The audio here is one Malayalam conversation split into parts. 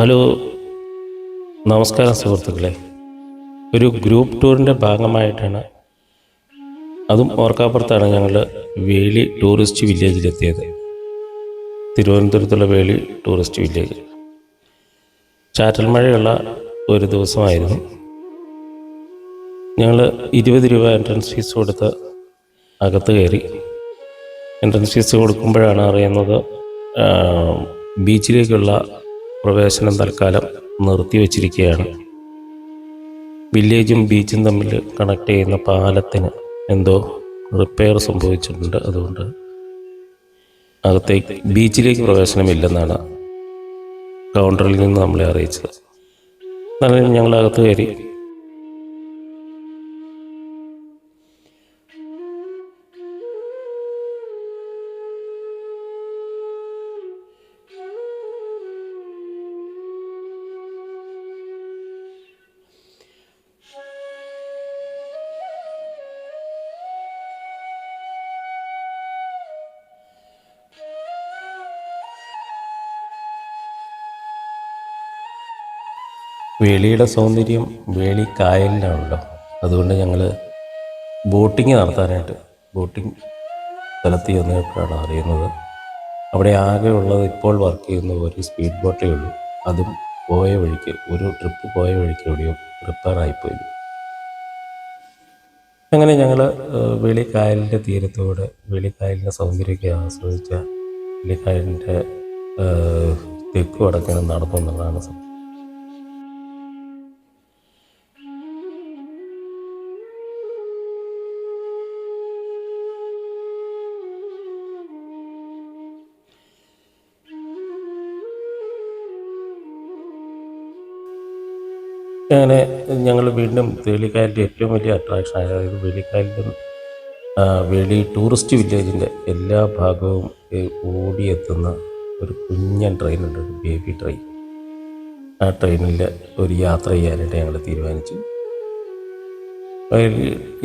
ഹലോ, നമസ്കാരം സുഹൃത്തുക്കളെ. ഒരു ഗ്രൂപ്പ് ടൂറിൻ്റെ ഭാഗമായിട്ടാണ്, അതും ഓർക്കാപ്പുറത്താണ് ഞങ്ങൾ വേളി ടൂറിസ്റ്റ് വില്ലേജിലെത്തിയത്. തിരുവനന്തപുരത്തുള്ള വേളി ടൂറിസ്റ്റ് വില്ലേജ്. ചാറ്റൽ മഴയുള്ള ഒരു ദിവസമായിരുന്നു. ഞങ്ങൾ 20 രൂപ എൻട്രൻസ് ഫീസ് കൊടുത്ത് അകത്ത് കയറി. എൻട്രൻസ് ഫീസ് കൊടുക്കുമ്പോഴാണ് അറിയുന്നത് ബീച്ചിലേക്കുള്ള പ്രവേശനം തൽക്കാലം നിർത്തിവെച്ചിരിക്കുകയാണ്. വില്ലേജും ബീച്ചും തമ്മിൽ കണക്ട് ചെയ്യുന്ന പാലത്തിന് എന്തോ റിപ്പയർ സംഭവിച്ചിട്ടുണ്ട്. അതുകൊണ്ട് അകത്തേക്ക് ബീച്ചിലേക്ക് പ്രവേശനമില്ലെന്നാണ് കൗണ്ടറിൽ നിന്ന് നമ്മളെ അറിയിച്ചത്. എന്നാലും ഞങ്ങൾ അകത്ത് കയറി. വേളിയുടെ സൗന്ദര്യം വേളി കായലിലാണല്ലോ. അതുകൊണ്ട് ഞങ്ങൾ ബോട്ടിങ് നടത്താനായിട്ട് ബോട്ടിങ് സ്ഥലത്ത് ചെന്നപ്പോഴാണ് അറിയുന്നത് അവിടെ ആകെ ഉള്ളത് ഇപ്പോൾ വർക്ക് ചെയ്യുന്ന ഒരു സ്പീഡ് ബോട്ടേ ഉള്ളൂ. അതും പോയ വഴിക്ക്, ഒരു ട്രിപ്പ് പോയ വഴിക്ക് എവിടെയോ റിപ്പയറായിപ്പോയി. അങ്ങനെ ഞങ്ങൾ വേളിക്കായലിൻ്റെ തീരത്തോടെ വേളിക്കായലിൻ്റെ സൗന്ദര്യമൊക്കെ ആസ്വദിച്ച വേളിക്കായലിൻ്റെ തെക്കു വടക്കിന് നടന്നു എന്നുള്ളതാണ് സംഭവം. അങ്ങനെ ഞങ്ങൾ വീണ്ടും വേളിക്കായലിൻ്റെ ഏറ്റവും വലിയ അട്രാക്ഷൻ, അതായത് വേളിക്കായലിൻ്റെ വേളി ടൂറിസ്റ്റ് വില്ലേജിൻ്റെ എല്ലാ ഭാഗവും ഓടിയെത്തുന്ന ഒരു കുഞ്ഞൻ ട്രെയിനുണ്ട്, ഒരു ബേബി ട്രെയിൻ. ആ ട്രെയിനിൽ ഒരു യാത്ര ചെയ്യാനായിട്ട് ഞങ്ങൾ തീരുമാനിച്ചു.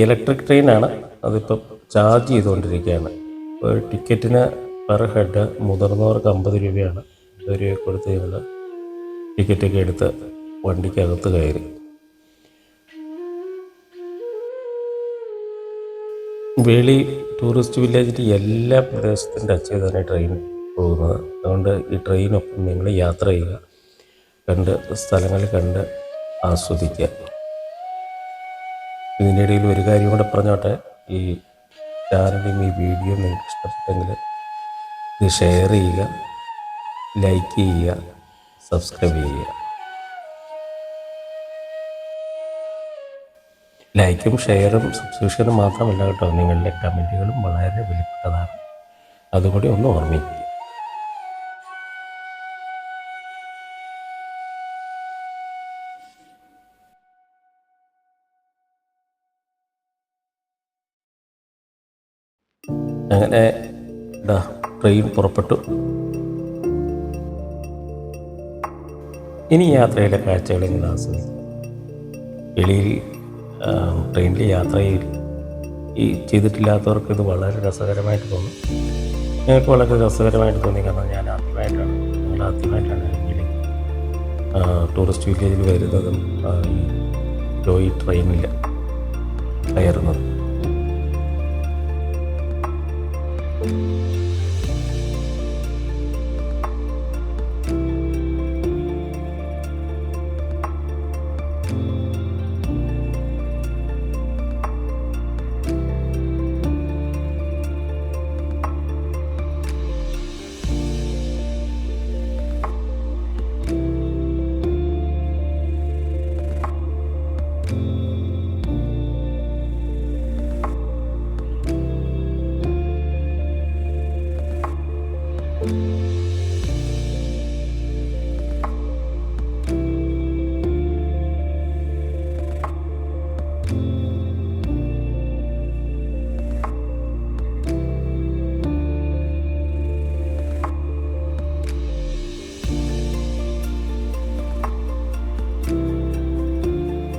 ഇലക്ട്രിക് ട്രെയിനാണ്, അതിപ്പം ചാർജ് ചെയ്തുകൊണ്ടിരിക്കുകയാണ്. ഒരു ടിക്കറ്റിന് പെർ ഹെഡ് മുതിർന്നവർക്ക് 50 രൂപയാണ്. 50 രൂപ കൊടുത്ത് ഞങ്ങൾ ടിക്കറ്റൊക്കെ എടുത്ത് വണ്ടിക്കകത്ത് കയറി. വേളി ടൂറിസ്റ്റ് വില്ലേജിൻ്റെ എല്ലാ പ്രദേശത്തും ടച്ച് ചെയ്താണ് ട്രെയിൻ പോകുന്നത്. അതുകൊണ്ട് ഈ ട്രെയിനൊപ്പം നിങ്ങൾ യാത്ര ചെയ്യുക, കണ്ട് സ്ഥലങ്ങൾ കണ്ട് ആസ്വദിക്കുക. ഇതിൻ്റെ ഇടയിൽ ഒരു കാര്യം കൂടെ പറഞ്ഞോട്ടെ, ഈ ചാനലും ഈ വീഡിയോ നിങ്ങൾക്ക് ഇഷ്ടപ്പെട്ടെങ്കിൽ ഇത് ഷെയർ ചെയ്യുക, ലൈക്ക് ചെയ്യുക, സബ്സ്ക്രൈബ് ചെയ്യുക. ലൈക്കും ഷെയറും സബ്സ്ക്രിപ്ഷനും മാത്രമല്ല കേട്ടോ, നിങ്ങളുടെ കമൻറ്റുകളും വളരെ വിലപ്പെട്ടതാണ്. അതുകൂടി ഒന്ന് ഓർമ്മിക്കുക. അങ്ങനെ ട്രെയിൻ പുറപ്പെട്ടു. ഇനി യാത്രയിലെ കാഴ്ചകൾ ഇങ്ങനെ ആസ്വദിക്കും. വെളിയിൽ ട്രെയിനിൽ യാത്ര ചെയ്തിട്ടില്ലാത്തവർക്ക് ഇത് വളരെ രസകരമായിട്ട് തോന്നും. ഞങ്ങൾക്ക് വളരെ രസകരമായിട്ട് തോന്നി. കാരണം ഞങ്ങൾ ആദ്യമായിട്ടാണ് ടൂറിസ്റ്റ് വില്ലേജിൽ വരുന്നതും ഈ ടോയ് ട്രെയിനിൽ കയറുന്നത്.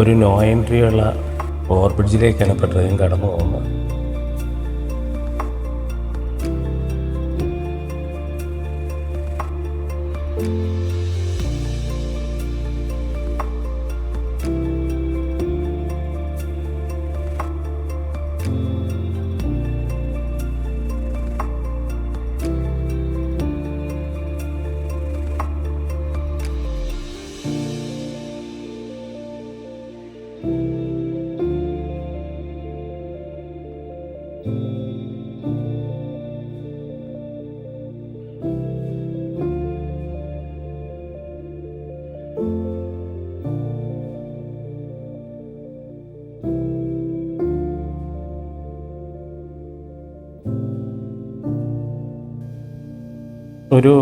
ഒരു നോ എൻട്രി ഉള്ള ഓവർ ബ്രിഡ്ജിലേക്കാണ് ഇപ്പോൾ ട്രെയിൻ കടന്നു പോകുന്നത്. ഒരു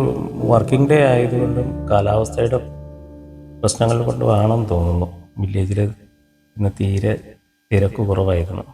വർക്കിംഗ് ഡേ ആയതുകൊണ്ടും കാലാവസ്ഥയുടെ പ്രശ്നങ്ങൾ കൊണ്ടുമാണെന്ന് തോന്നുന്നു വില്ലേജിൽ ഇന്ന് തീരെ തിരക്ക് കുറവായിരുന്നു.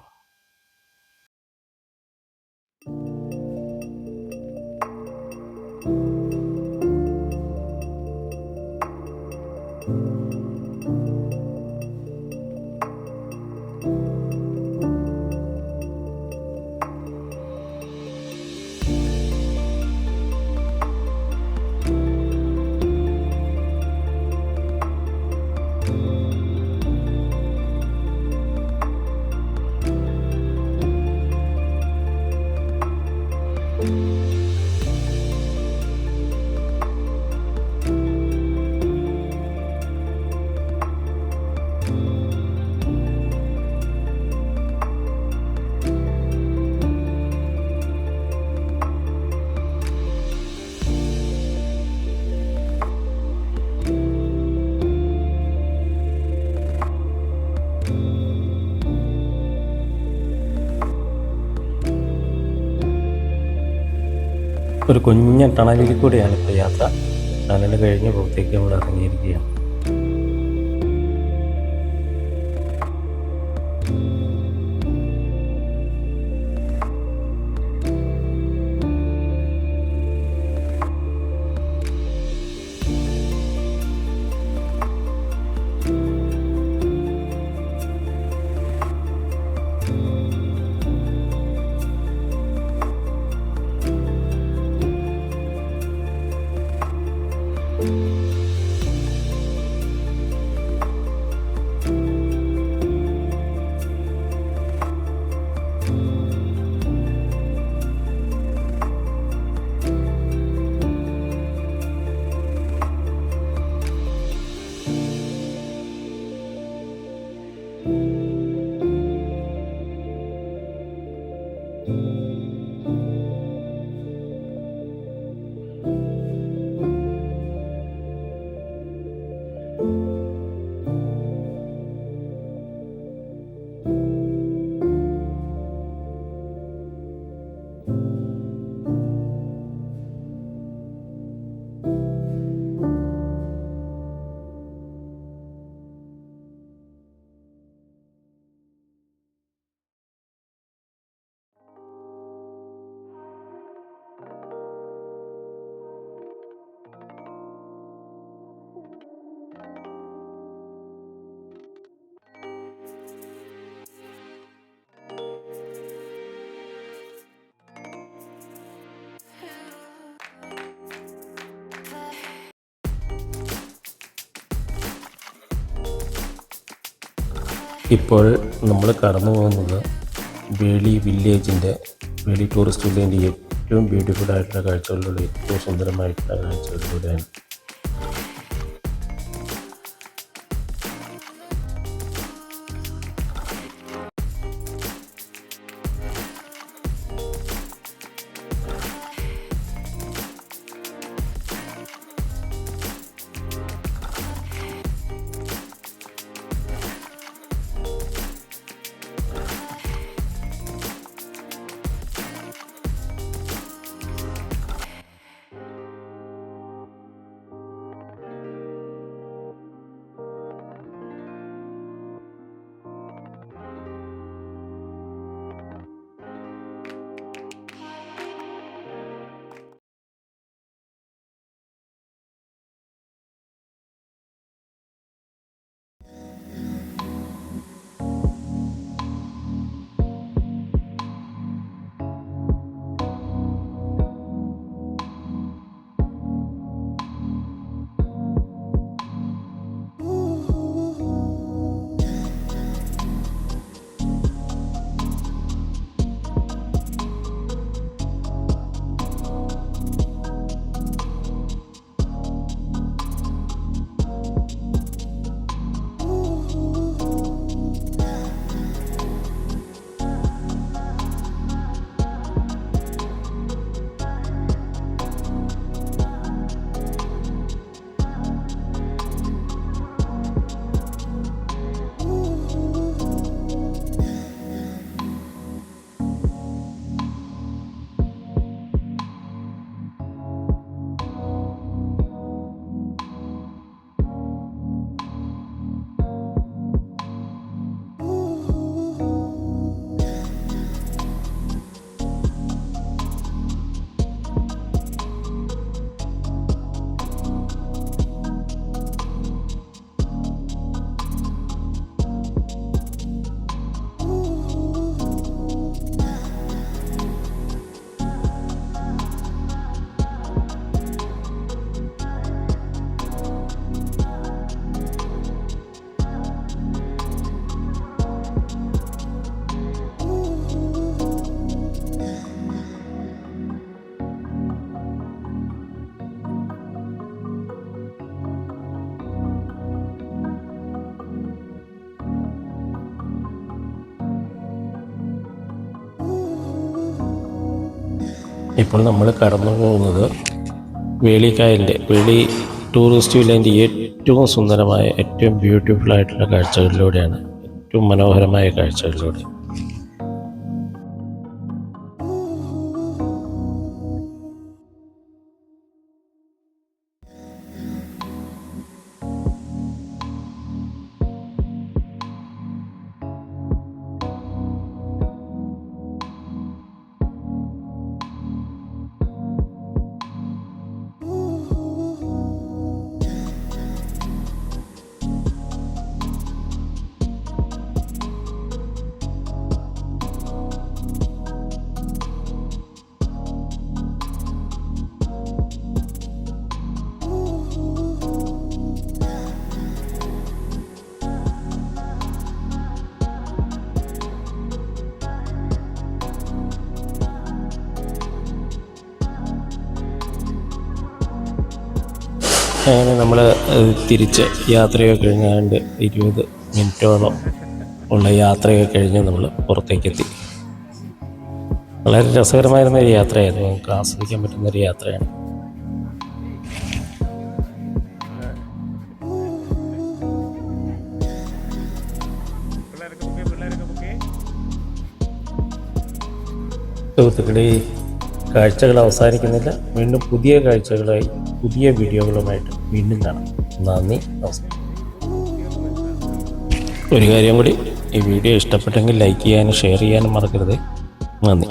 ഒരു കുഞ്ഞ ടണലിൽ കൂടെയാണ് ഇപ്പോൾ യാത്ര. ടണൽ കഴിഞ്ഞ് പുറത്തേക്ക് നമ്മൾ ഇറങ്ങിയിരിക്കുകയാണ്. ഇപ്പോൾ നമ്മൾ കടന്നു പോകുന്നത് വേളി വില്ലേജിൻ്റെ, വേളി ടൂറിസ്റ്റ് വില്ലേജിൻ്റെ ഏറ്റവും ബ്യൂട്ടിഫുൾ ആയിട്ടുള്ള കാഴ്ചകളിലൂടെ, ഏറ്റവും സുന്ദരമായിട്ടുള്ള കാഴ്ചകളിലൂടെയാണ്. ഇപ്പോൾ നമ്മൾ കടന്നു പോകുന്നത് വേളിക്കായലിൻ്റെ വേളി ടൂറിസ്റ്റ് വില്ലേജിൻ്റെ ഏറ്റവും സുന്ദരമായ ഏറ്റവും ബ്യൂട്ടിഫുൾ ആയിട്ടുള്ള കാഴ്ചകളിലൂടെയാണ്, ഏറ്റവും മനോഹരമായ കാഴ്ചകളിലൂടെ. അങ്ങനെ നമ്മൾ തിരിച്ച് യാത്രയൊക്കെ കഴിഞ്ഞാണ്ട് 20 മിനിറ്റോളം ഉള്ള യാത്രയൊക്കെ കഴിഞ്ഞ് നമ്മൾ പുറത്തേക്കെത്തി. വളരെ രസകരമായിരുന്നൊരു യാത്രയായിരുന്നു, നമുക്ക് ആസ്വദിക്കാൻ പറ്റുന്നൊരു യാത്രയാണ്. സുഹൃത്തുക്കളെ, കാഴ്ചകൾ അവസാനിക്കുന്നില്ല. വീണ്ടും പുതിയ കാഴ്ചകളായി പുതിയ വീഡിയോകളുമായിട്ട് വീണ്ടും കാണാം. നന്ദി, നമസ്കാരം. ഒരു കാര്യം കൂടി, ഈ വീഡിയോ ഇഷ്ടപ്പെട്ടെങ്കിൽ ലൈക്ക് ചെയ്യാനും ഷെയർ ചെയ്യാനും മറക്കരുത്. നന്ദി.